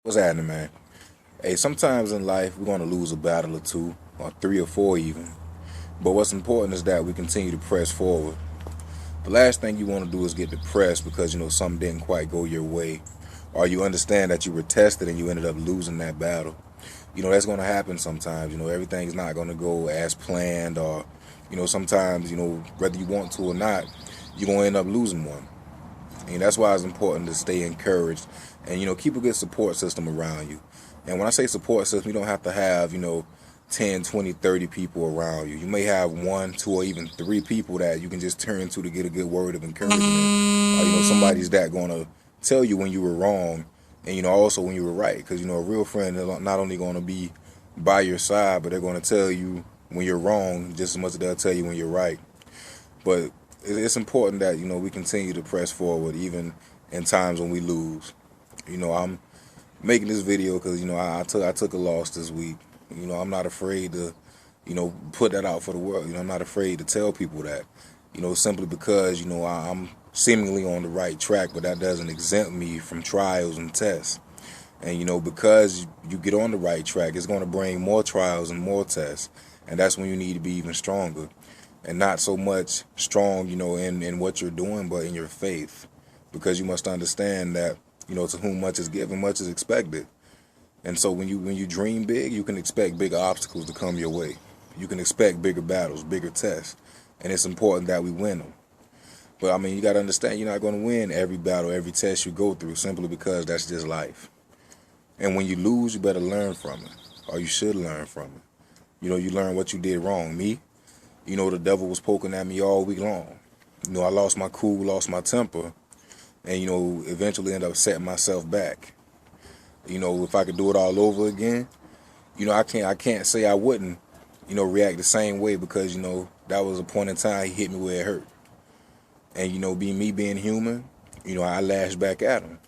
What's happening, man? Hey, sometimes in life we're going to lose a battle or two, or three or four even. But what's important is that we continue to press forward. The last thing you want to do is get depressed because something didn't quite go your way, or you understand that you were tested and you ended up losing that battle. That's going to happen sometimes. Everything's not going to go as planned, or sometimes whether you want to or not, you're going to end up losing one. And that's why it's important to stay encouraged and keep a good support system around you. And when I say support system, you don't have to have 10, 20, 30 people around you. You may have one, two, or even three people that you can just turn to get a good word of encouragement. Somebody's that going to tell you when you were wrong, and also when you were right. Because a real friend is not only going to be by your side, but they're going to tell you when you're wrong just as much as they'll tell you when you're right. But it's important that we continue to press forward even in times when we lose. I'm making this video because I took a loss this week. I'm not afraid to put that out for the world. I'm not afraid to tell people that. Simply because I'm seemingly on the right track, but that doesn't exempt me from trials and tests. And because you get on the right track, it's going to bring more trials and more tests, and that's when you need to be even stronger. And not so much strong, in what you're doing, but in your faith. Because you must understand that, to whom much is given, much is expected. And so when you dream big, you can expect bigger obstacles to come your way. You can expect bigger battles, bigger tests. And it's important that we win them. But, you got to understand you're not going to win every battle, every test you go through, simply because that's just life. And when you lose, you better learn from it. Or you should learn from it. You learn what you did wrong. Me? The devil was poking at me all week long. I lost my cool, lost my temper, and, eventually ended up setting myself back. If I could do it all over again, I can't say I wouldn't, react the same way because, that was a point in time he hit me where it hurt. And, being human, I lashed back at him.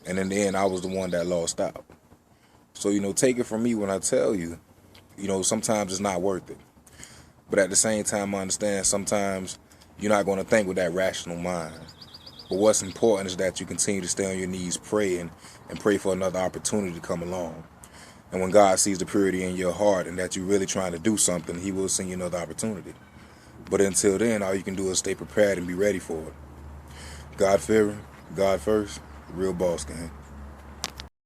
And in the end, I was the one that lost out. So, take it from me when I tell you, sometimes it's not worth it. But at the same time, I understand sometimes you're not going to think with that rational mind. But what's important is that you continue to stay on your knees praying and pray for another opportunity to come along. And when God sees the purity in your heart and that you're really trying to do something, he will send you another opportunity. But until then, all you can do is stay prepared and be ready for it. God-fearing, God first, real boss gang.